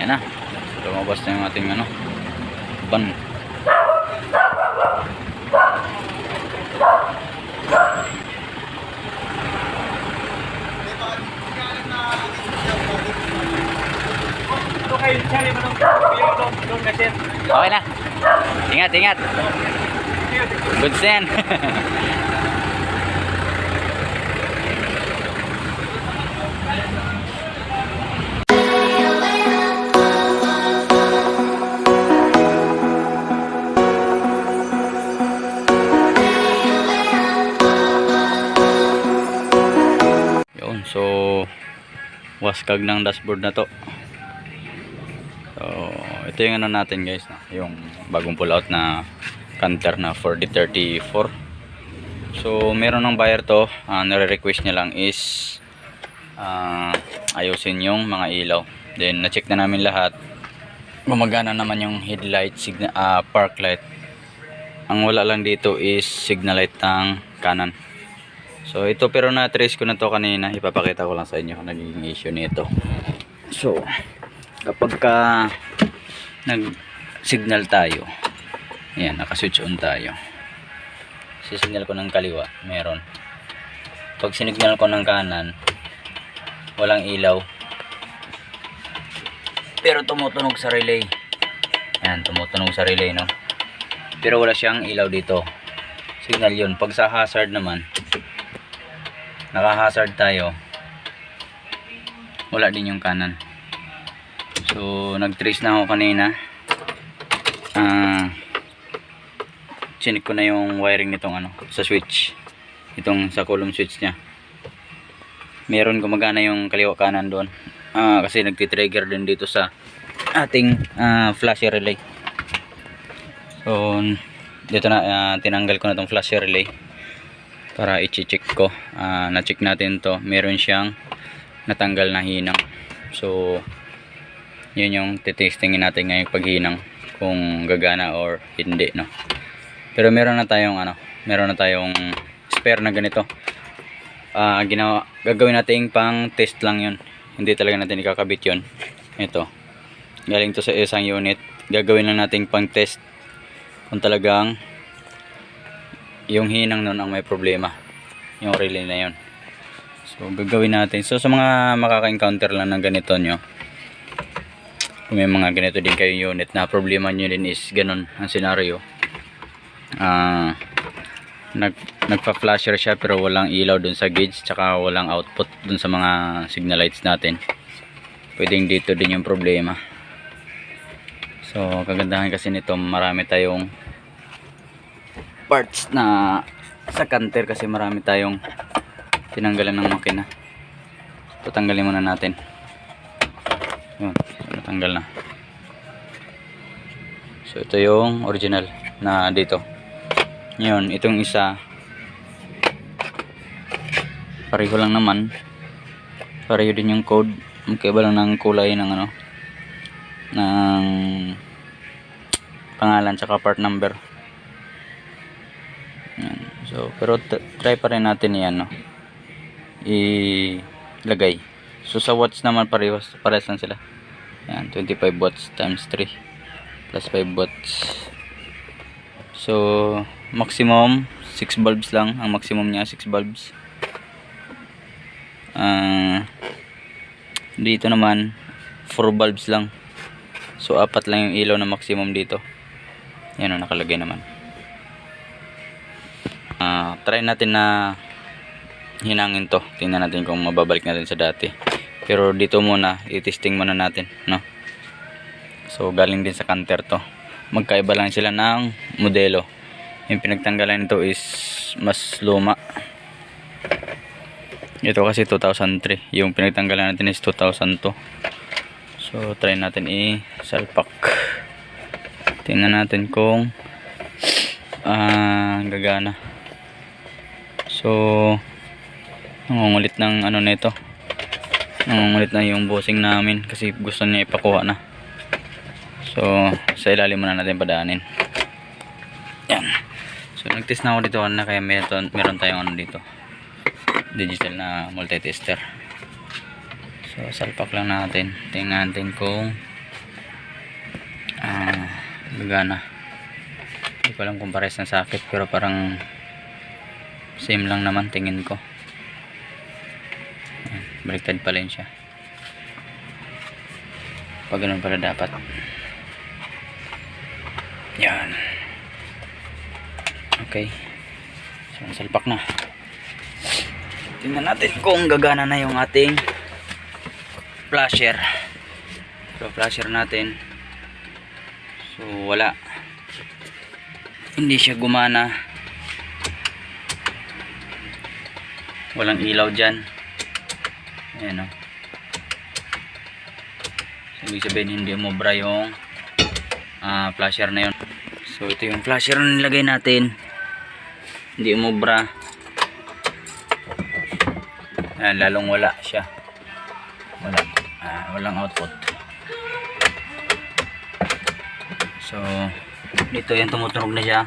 Ayan na. Lumabas na yung ating ano, ban. Okay na. Ingat, ingat. Good stand. Yun, so waskag ng dashboard na to. So ito yung ano natin guys, yung bagong pull out na canter na 4034. So meron ng buyer to, nare-request niya lang is ayusin yung mga ilaw. Then na-check na namin lahat, gumagana naman yung headlight, park light. Ang wala lang dito is signal light ng kanan. So ito, pero na-trace ko na to kanina, ipapakita ko lang sa inyo naging issue nito. So kapag ka nag signal tayo, ayan, naka-switch on tayo, sisignal ko ng kaliwa, meron. Pag sinignal ko ng kanan, walang ilaw, pero tumutunog sa relay. Ayan, tumutunog sa relay, no? Pero wala siyang ilaw dito. Signal yun. Pag sa hazard naman, naka-hazard tayo, wala din yung kanan. So nag-trace na ako kanina. Chinik ko na yung wiring nitong ano, sa switch, itong sa column switch nya. Meron gumagana yung kaliwa kanan doon, kasi nagti-trigger din dito sa ating flasher relay. So dito na tinanggal ko na tong flasher relay para i-check ko. Na-check natin to, meron siyang natanggal na hinang. So yun yung titestingin natin ngayong paghinang, kung gagana or hindi, no? Pero meron na tayong ano, meron na tayong spare na ganito. Gagawin natin pang test lang yun, hindi talaga natin ikakabit yun. Ito, galing to sa isang unit, gagawin lang natin pang test kung talagang yung hinang nun ang may problema, yung relay na yun. So gagawin natin. So sa mga makaka-encounter lang ng ganito nyo, kung may mga ganito din kayo unit na problema nyo din is ganun ang scenario, nagpa-flasher siya pero walang ilaw dun sa gauge, tsaka walang output dun sa mga signal lights natin, pwedeng dito din yung problema. So kagandahan kasi nito, marami tayong parts na sa canter, kasi marami tayong tinanggalan ng makina. So tanggalin muna natin. Yun, natanggal na. So ito yung original na dito. Yun, itong isa pareho lang naman, pareho din yung code, magkaiba lang ng kulay ng ano, ng pangalan tsaka part number. Yan. So pero try pa rin natin yan, no, ilagay. So sa watts naman parehas lang sila. Yan, 25 watts times 3 plus 5 watts. So maximum 6 bulbs lang ang maximum niya, 6 bulbs. Dito naman 4 bulbs lang. So 4 lang yung ilaw na maximum dito. Yan ang nakalagay naman. Try natin na hinangin to, tingnan natin kung mababalik natin sa dati. Pero dito muna, i-testing muna natin, no? So galing din sa canter to, magkaiba lang sila ng modelo. Yung pinagtanggalan nito is mas luma, ito kasi 2003, yung pinagtanggalan natin is 2002. So try natin i-salpak, tingnan natin kung gagana. So nangungulit ng ano nito, nangungulit na yung bossing namin kasi gusto niya ipakuha na. So sa ilalim muna natin padaanin. Yan. So nagtest na ako dito na, kaya meron tayong ano dito, digital na multi-tester. So salpak lang natin, tingnan natin kung gagana. Hindi ko alam kung pares na sakit, pero parang same lang naman tingin ko. Ayan, baliktad pala yun siya. Pag ganun pala dapat. Yan. Okay. So, salpak na. Tingnan natin kung gagana na yung ating flasher. So, flasher natin. So, wala. Hindi siya gumana. Walang ilaw dyan. Ayan o. So, ibig sabihin hindi umubra yung flasher na yun. So, ito yung flasher na nilagay natin. Hindi umubra. Ayan, lalong wala siya. Walang output. So, dito yung tumutunog na siya.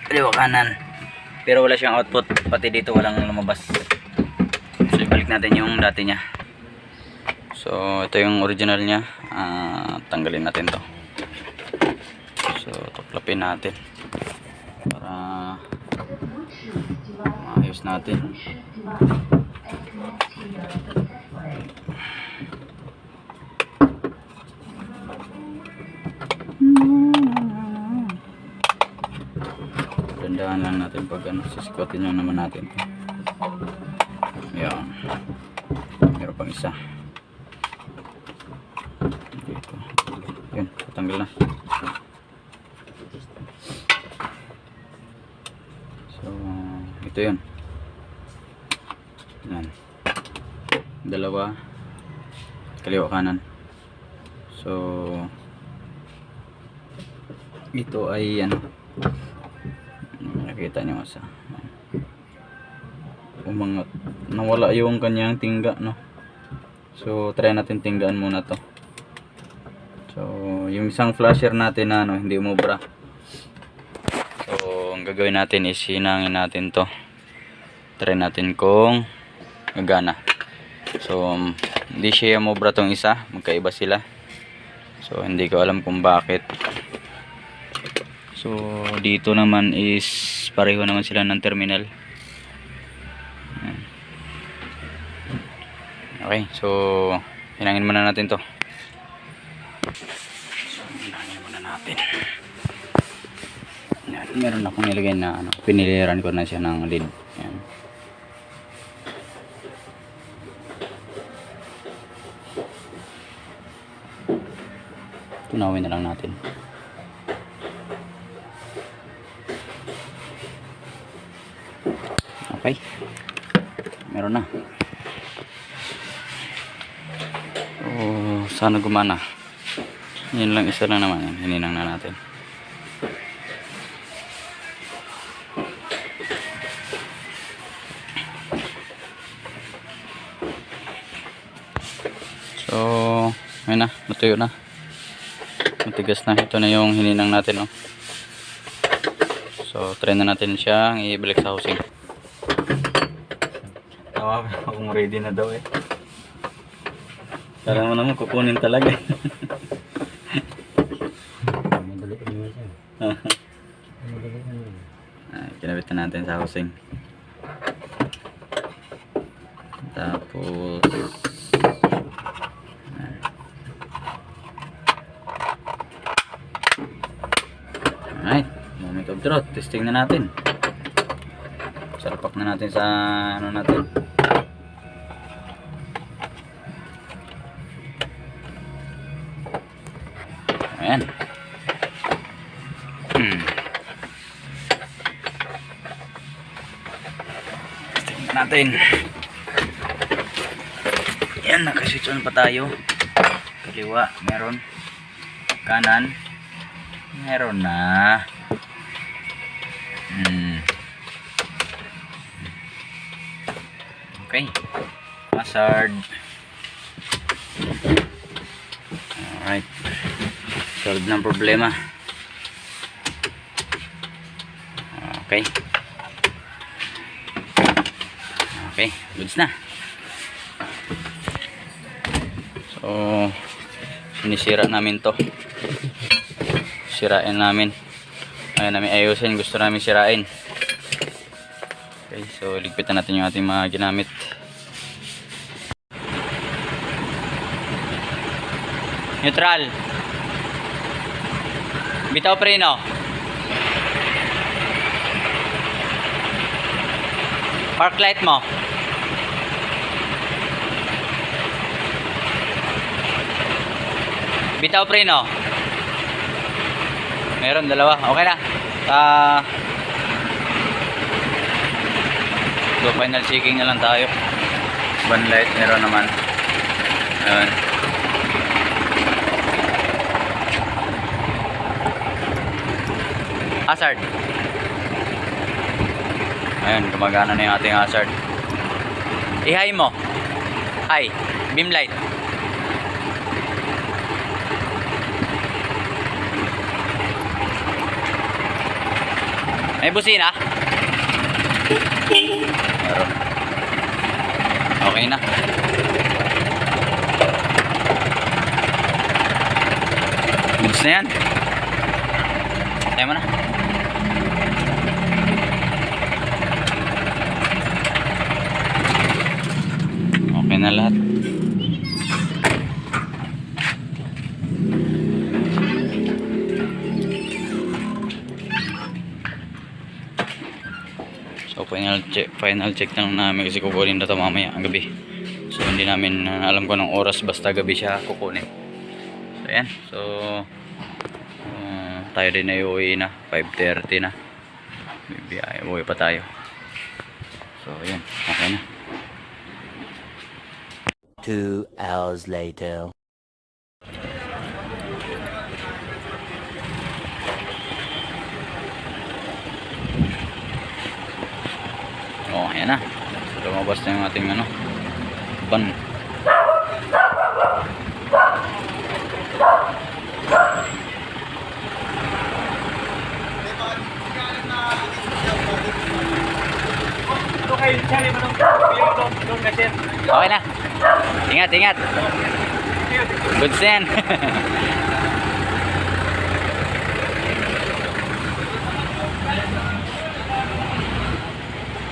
Kaliwa kanan. Pero wala siyang output. Pati dito walang lumabas. So, ibalik natin yung dati niya. So, ito yung original niya. Tanggalin natin to. So, tuklapin natin. Para maayos natin. Dandahan lang natin pag sisikotin lang naman natin. Ayan. Meron pang isa. Dito. Yun, patanggal na. So, ito yun. Yan. Dalawa. Kaliwa kanan. So, ito ay ano. Nakita nyo sa umangat. Nawala yung kanyang tingga, no? So, try natin tinggaan muna to. So, yung isang flasher natin na ano, hindi umubra. So, ang gagawin natin is hinangin natin to. Try natin kung gagana. So, hindi siya umubra tong isa. Magkaiba sila. So, hindi ko alam kung bakit. So, dito naman is pareho naman sila ng terminal. Okay, so hinangin muna natin to. So, hinangin muna natin. Yan, meron akong nilagay na ano, piniliran ko na siya ng lid. Yan. Tunawin na lang natin. Okay, meron na. Oh, sana gumana. Yan lang, isa lang naman yan. Hininang na natin. So, ayun na, matuyo na. Matigas na. Ito na yung hininang natin, oh. So, try na natin siyang ibalik sa housing. Tawag akong ready na daw eh. Kala mo naman kukunin talaga. Kinabit na natin sa housing. Tapos alright, moment of truth. Testing na natin. Salpak na natin sa ano natin. Ayan. Testing natin. Ayan, nakaswitch on pa tayo. Kaliwa, meron. Kanan, meron na. Okay. Hazard. Alright. Solve ng problema. Okay. Okay. Goods na. So, sinisira namin to. sirain namin. Ayaw namin ayusin, gusto namin sirain. Okay, so ligpitan natin yung ating mga ginamit. Neutral. Bitaw preno. Park light mo. Bitaw preno. Meron dalawa. Okay na. So final checking na lang tayo. One light meron naman. Ayun. Hazard. Ayun, gumagana na yung ating hazard. I-high mo. High. Beam light. May busina? Meron. Okay na. Goods na yan. Tayo mo na. Okay na lahat. So final check na lang namin kasi kukunin na ito mamaya ang gabi. So hindi namin alam ko ng oras, basta gabi siya kukunin. So ayan. So tayo din ay uwi na. 5:30 na. Bibiyahe, uwi pa tayo. So ayan, okay na. 2 hours later. Oh, ayan na. So, lumabas na yung ating ano, ban. Okay na. Ingat, ingat. Good sen.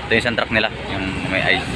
Ito yung isang truck nila, yung may ice.